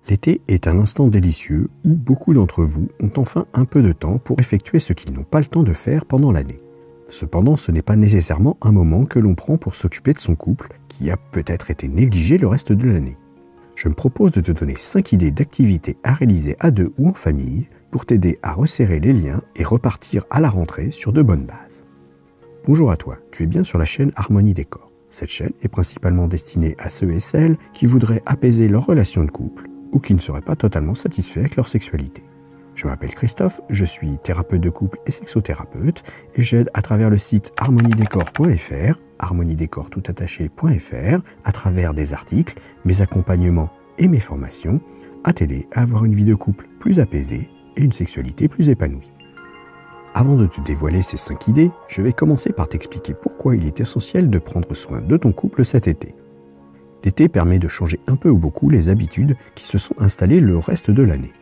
L'été est un instant délicieux où beaucoup d'entre vous ont enfin un peu de temps pour effectuer ce qu'ils n'ont pas le temps de faire pendant l'année. Cependant, ce n'est pas nécessairement un moment que l'on prend pour s'occuper de son couple qui a peut-être été négligé le reste de l'année. Je me propose de te donner 5 idées d'activités à réaliser à deux ou en famille pour t'aider à resserrer les liens et repartir à la rentrée sur de bonnes bases. Bonjour à toi, tu es bien sur la chaîne Harmonie Décor. Cette chaîne est principalement destinée à ceux et celles qui voudraient apaiser leurs relations de couple ou qui ne seraient pas totalement satisfaits avec leur sexualité. Je m'appelle Christophe, je suis thérapeute de couple et sexothérapeute et j'aide à travers le site harmoniedécor.fr, harmoniedécortoutattaché.fr, à travers des articles, mes accompagnements et mes formations, à t'aider à avoir une vie de couple plus apaisée et une sexualité plus épanouie. Avant de te dévoiler ces 5 idées, je vais commencer par t'expliquer pourquoi il est essentiel de prendre soin de ton couple cet été. L'été permet de changer un peu ou beaucoup les habitudes qui se sont installées le reste de l'année.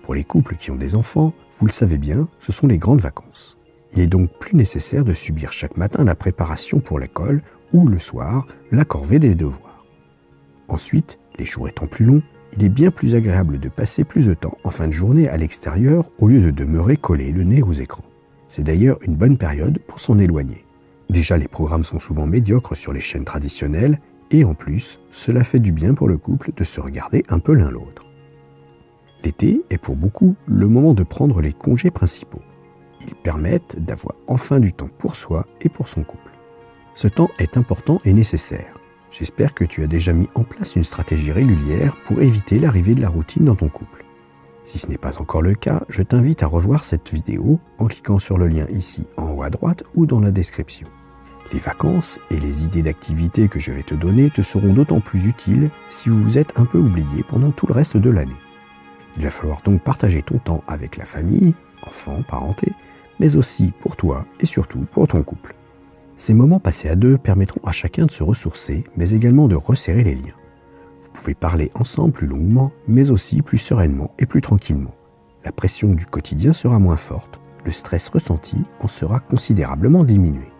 Pour les couples qui ont des enfants, vous le savez bien, ce sont les grandes vacances. Il est donc plus nécessaire de subir chaque matin la préparation pour l'école ou le soir, la corvée des devoirs. Ensuite, les jours étant plus longs, il est bien plus agréable de passer plus de temps en fin de journée à l'extérieur au lieu de demeurer collé le nez aux écrans. C'est d'ailleurs une bonne période pour s'en éloigner. Déjà, les programmes sont souvent médiocres sur les chaînes traditionnelles et en plus, cela fait du bien pour le couple de se regarder un peu l'un l'autre. L'été est pour beaucoup le moment de prendre les congés principaux. Ils permettent d'avoir enfin du temps pour soi et pour son couple. Ce temps est important et nécessaire. J'espère que tu as déjà mis en place une stratégie régulière pour éviter l'arrivée de la routine dans ton couple. Si ce n'est pas encore le cas, je t'invite à revoir cette vidéo en cliquant sur le lien ici en haut à droite ou dans la description. Les vacances et les idées d'activités que je vais te donner te seront d'autant plus utiles si vous vous êtes un peu oublié pendant tout le reste de l'année. Il va falloir donc partager ton temps avec la famille, enfants, parenté, mais aussi pour toi et surtout pour ton couple. Ces moments passés à deux permettront à chacun de se ressourcer, mais également de resserrer les liens. Vous pouvez parler ensemble plus longuement, mais aussi plus sereinement et plus tranquillement. La pression du quotidien sera moins forte, le stress ressenti en sera considérablement diminué.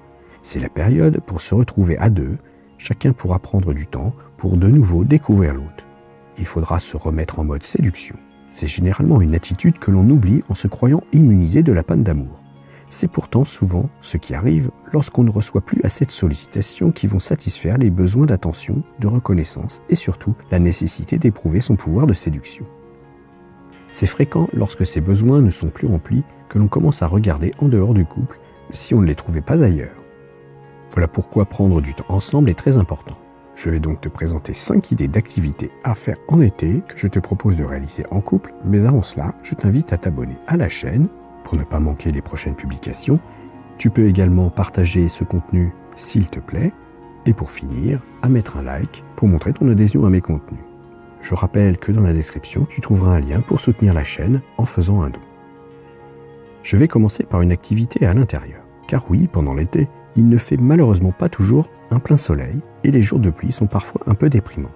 C'est la période pour se retrouver à deux, chacun pourra prendre du temps pour de nouveau découvrir l'autre. Il faudra se remettre en mode séduction. C'est généralement une attitude que l'on oublie en se croyant immunisé de la panne d'amour. C'est pourtant souvent ce qui arrive lorsqu'on ne reçoit plus assez de sollicitations qui vont satisfaire les besoins d'attention, de reconnaissance et surtout la nécessité d'éprouver son pouvoir de séduction. C'est fréquent lorsque ces besoins ne sont plus remplis que l'on commence à regarder en dehors du couple si on ne les trouvait pas ailleurs. Voilà pourquoi prendre du temps ensemble est très important. Je vais donc te présenter 5 idées d'activités à faire en été que je te propose de réaliser en couple, mais avant cela, je t'invite à t'abonner à la chaîne pour ne pas manquer les prochaines publications. Tu peux également partager ce contenu s'il te plaît, et pour finir, à mettre un like pour montrer ton adhésion à mes contenus. Je rappelle que dans la description, tu trouveras un lien pour soutenir la chaîne en faisant un don. Je vais commencer par une activité à l'intérieur, car oui, pendant l'été, il ne fait malheureusement pas toujours un plein soleil et les jours de pluie sont parfois un peu déprimants.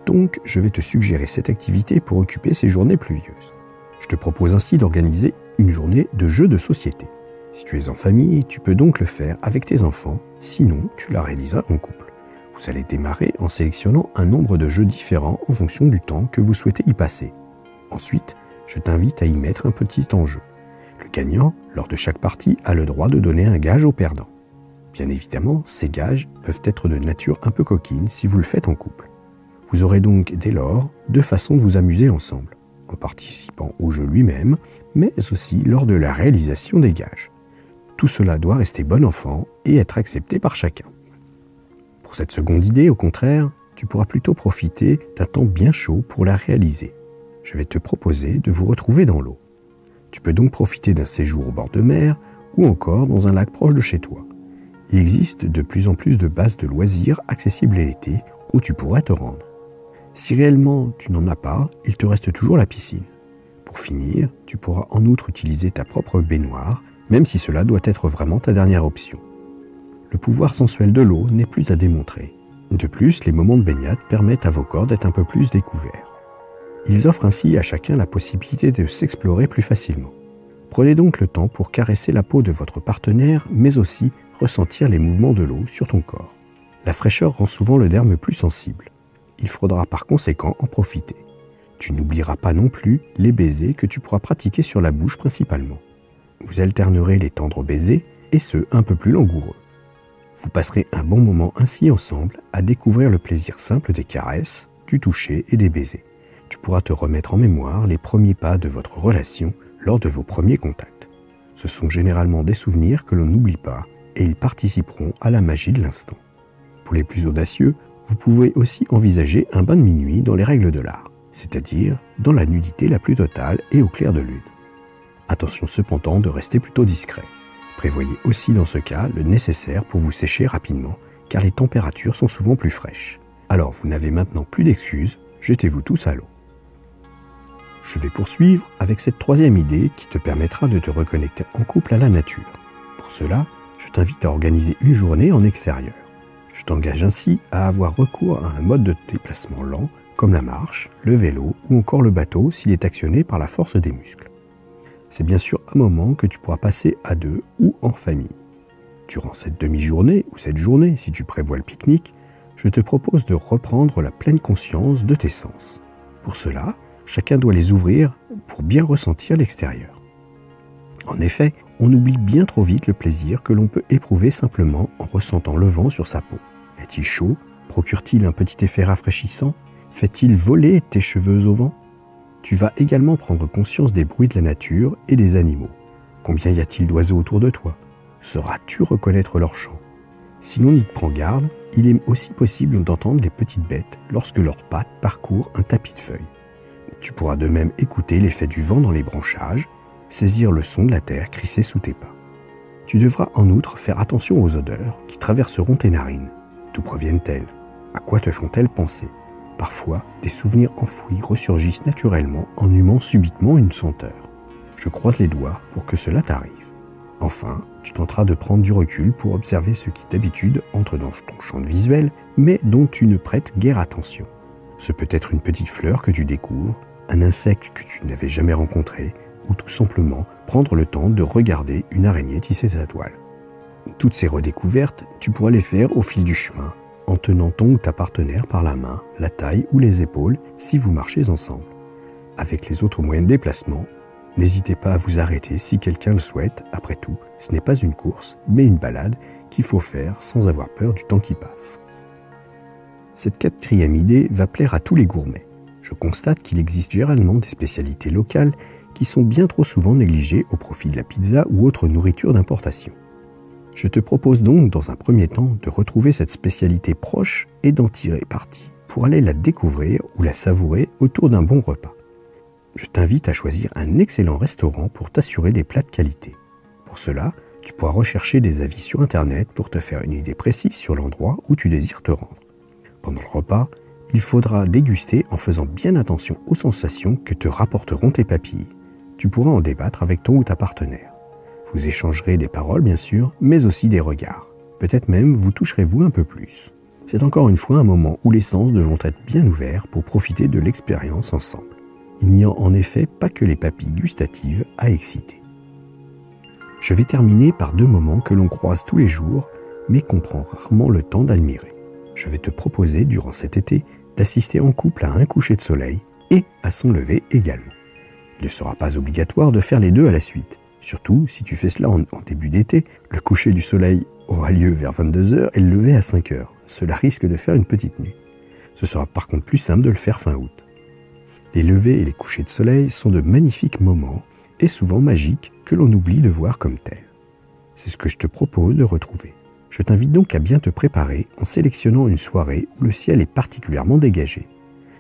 Donc, je vais te suggérer cette activité pour occuper ces journées pluvieuses. Je te propose ainsi d'organiser une journée de jeux de société. Si tu es en famille, tu peux donc le faire avec tes enfants, sinon tu la réaliseras en couple. Vous allez démarrer en sélectionnant un nombre de jeux différents en fonction du temps que vous souhaitez y passer. Ensuite, je t'invite à y mettre un petit enjeu. Le gagnant, lors de chaque partie, a le droit de donner un gage au perdant. Bien évidemment, ces gages peuvent être de nature un peu coquine si vous le faites en couple. Vous aurez donc dès lors 2 façons de vous amuser ensemble, en participant au jeu lui-même, mais aussi lors de la réalisation des gages. Tout cela doit rester bon enfant et être accepté par chacun. Pour cette seconde idée, au contraire, tu pourras plutôt profiter d'un temps bien chaud pour la réaliser. Je vais te proposer de vous retrouver dans l'eau. Tu peux donc profiter d'un séjour au bord de mer ou encore dans un lac proche de chez toi. Il existe de plus en plus de bases de loisirs accessibles l'été où tu pourrais te rendre. Si réellement tu n'en as pas, il te reste toujours la piscine. Pour finir, tu pourras en outre utiliser ta propre baignoire, même si cela doit être vraiment ta dernière option. Le pouvoir sensuel de l'eau n'est plus à démontrer. De plus, les moments de baignade permettent à vos corps d'être un peu plus découverts. Ils offrent ainsi à chacun la possibilité de s'explorer plus facilement. Prenez donc le temps pour caresser la peau de votre partenaire, mais aussi ressentir les mouvements de l'eau sur ton corps. La fraîcheur rend souvent le derme plus sensible. Il faudra par conséquent en profiter. Tu n'oublieras pas non plus les baisers que tu pourras pratiquer sur la bouche principalement. Vous alternerez les tendres baisers et ceux un peu plus langoureux. Vous passerez un bon moment ainsi ensemble à découvrir le plaisir simple des caresses, du toucher et des baisers. Tu pourras te remettre en mémoire les premiers pas de votre relation lors de vos premiers contacts. Ce sont généralement des souvenirs que l'on n'oublie pas et ils participeront à la magie de l'instant. Pour les plus audacieux, vous pouvez aussi envisager un bain de minuit dans les règles de l'art, c'est-à-dire dans la nudité la plus totale et au clair de lune. Attention cependant de rester plutôt discret. Prévoyez aussi dans ce cas le nécessaire pour vous sécher rapidement, car les températures sont souvent plus fraîches. Alors vous n'avez maintenant plus d'excuses, jetez-vous tous à l'eau. Je vais poursuivre avec cette troisième idée qui te permettra de te reconnecter en couple à la nature. Pour cela, je t'invite à organiser une journée en extérieur. Je t'engage ainsi à avoir recours à un mode de déplacement lent, comme la marche, le vélo ou encore le bateau s'il est actionné par la force des muscles. C'est bien sûr un moment que tu pourras passer à deux ou en famille. Durant cette demi-journée ou cette journée, si tu prévois le pique-nique, je te propose de reprendre la pleine conscience de tes sens. Pour cela, chacun doit les ouvrir pour bien ressentir l'extérieur. En effet, on oublie bien trop vite le plaisir que l'on peut éprouver simplement en ressentant le vent sur sa peau. Est-il chaud? Procure-t-il un petit effet rafraîchissant? Fait-il voler tes cheveux au vent? Tu vas également prendre conscience des bruits de la nature et des animaux. Combien y a-t-il d'oiseaux autour de toi? Sauras-tu reconnaître leur chant? Si l'on y prend garde, il est aussi possible d'entendre les petites bêtes lorsque leurs pattes parcourent un tapis de feuilles. Tu pourras de même écouter l'effet du vent dans les branchages, saisir le son de la terre crisser sous tes pas. Tu devras en outre faire attention aux odeurs qui traverseront tes narines. D'où proviennent-elles? À quoi te font-elles penser? Parfois, des souvenirs enfouis ressurgissent naturellement en humant subitement une senteur. Je croise les doigts pour que cela t'arrive. Enfin, tu tenteras de prendre du recul pour observer ce qui d'habitude entre dans ton champ visuel, mais dont tu ne prêtes guère attention. Ce peut être une petite fleur que tu découvres, un insecte que tu n'avais jamais rencontré, ou tout simplement prendre le temps de regarder une araignée tisser sa toile. Toutes ces redécouvertes, tu pourras les faire au fil du chemin, en tenant ton ou ta partenaire par la main, la taille ou les épaules si vous marchez ensemble. Avec les autres moyens de déplacement, n'hésitez pas à vous arrêter si quelqu'un le souhaite. Après tout, ce n'est pas une course, mais une balade qu'il faut faire sans avoir peur du temps qui passe. Cette quatrième idée va plaire à tous les gourmets. Je constate qu'il existe généralement des spécialités locales qui sont bien trop souvent négligées au profit de la pizza ou autre nourriture d'importation. Je te propose donc dans un premier temps de retrouver cette spécialité proche et d'en tirer parti pour aller la découvrir ou la savourer autour d'un bon repas. Je t'invite à choisir un excellent restaurant pour t'assurer des plats de qualité. Pour cela, tu pourras rechercher des avis sur Internet pour te faire une idée précise sur l'endroit où tu désires te rendre. Pendant le repas, il faudra déguster en faisant bien attention aux sensations que te rapporteront tes papilles. Tu pourras en débattre avec ton ou ta partenaire. Vous échangerez des paroles bien sûr, mais aussi des regards. Peut-être même vous toucherez-vous un peu plus. C'est encore une fois un moment où les sens devront être bien ouverts pour profiter de l'expérience ensemble. Il n'y a en effet pas que les papilles gustatives à exciter. Je vais terminer par deux moments que l'on croise tous les jours, mais qu'on prend rarement le temps d'admirer. Je vais te proposer durant cet été d'assister en couple à un coucher de soleil et à son lever également. Il ne sera pas obligatoire de faire les deux à la suite. Surtout si tu fais cela en début d'été, le coucher du soleil aura lieu vers 22h et le lever à 5h. Cela risque de faire une petite nuit. Ce sera par contre plus simple de le faire fin août. Les levers et les couchers de soleil sont de magnifiques moments et souvent magiques que l'on oublie de voir comme tels. C'est ce que je te propose de retrouver. Je t'invite donc à bien te préparer en sélectionnant une soirée où le ciel est particulièrement dégagé.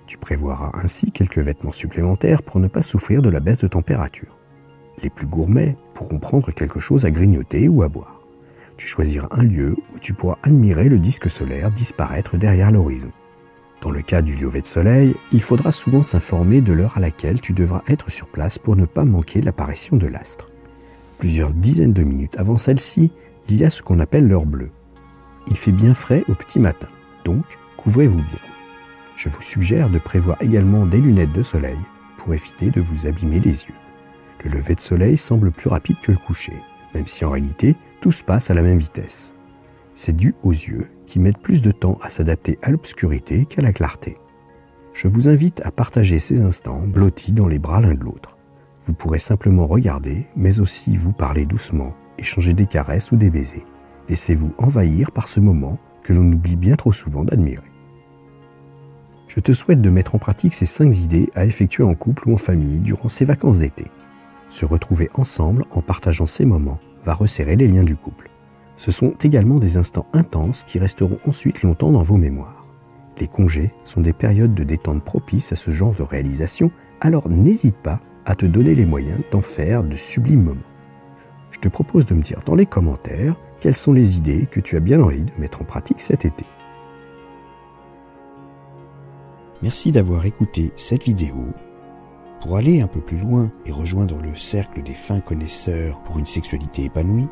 Tu prévoiras ainsi quelques vêtements supplémentaires pour ne pas souffrir de la baisse de température. Les plus gourmets pourront prendre quelque chose à grignoter ou à boire. Tu choisiras un lieu où tu pourras admirer le disque solaire disparaître derrière l'horizon. Dans le cas du lever de soleil, il faudra souvent s'informer de l'heure à laquelle tu devras être sur place pour ne pas manquer l'apparition de l'astre. Plusieurs dizaines de minutes avant celle-ci, il y a ce qu'on appelle l'heure bleue. Il fait bien frais au petit matin, donc couvrez-vous bien. Je vous suggère de prévoir également des lunettes de soleil pour éviter de vous abîmer les yeux. Le lever de soleil semble plus rapide que le coucher, même si en réalité, tout se passe à la même vitesse. C'est dû aux yeux qui mettent plus de temps à s'adapter à l'obscurité qu'à la clarté. Je vous invite à partager ces instants blottis dans les bras l'un de l'autre. Vous pourrez simplement regarder, mais aussi vous parler doucement, échanger des caresses ou des baisers. Laissez-vous envahir par ce moment que l'on oublie bien trop souvent d'admirer. Je te souhaite de mettre en pratique ces 5 idées à effectuer en couple ou en famille durant ces vacances d'été. Se retrouver ensemble en partageant ces moments va resserrer les liens du couple. Ce sont également des instants intenses qui resteront ensuite longtemps dans vos mémoires. Les congés sont des périodes de détente propices à ce genre de réalisation, alors n'hésite pas à te donner les moyens d'en faire de sublimes moments. Je te propose de me dire dans les commentaires quelles sont les idées que tu as bien envie de mettre en pratique cet été. Merci d'avoir écouté cette vidéo. Pour aller un peu plus loin et rejoindre le cercle des fins connaisseurs pour une sexualité épanouie,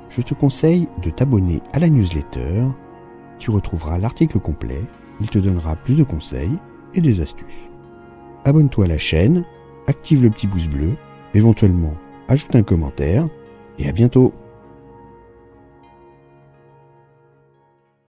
je te conseille de t'abonner à la newsletter. Tu retrouveras l'article complet, il te donnera plus de conseils et des astuces. Abonne-toi à la chaîne, active le petit pouce bleu, éventuellement ajoute un commentaire et à bientôt.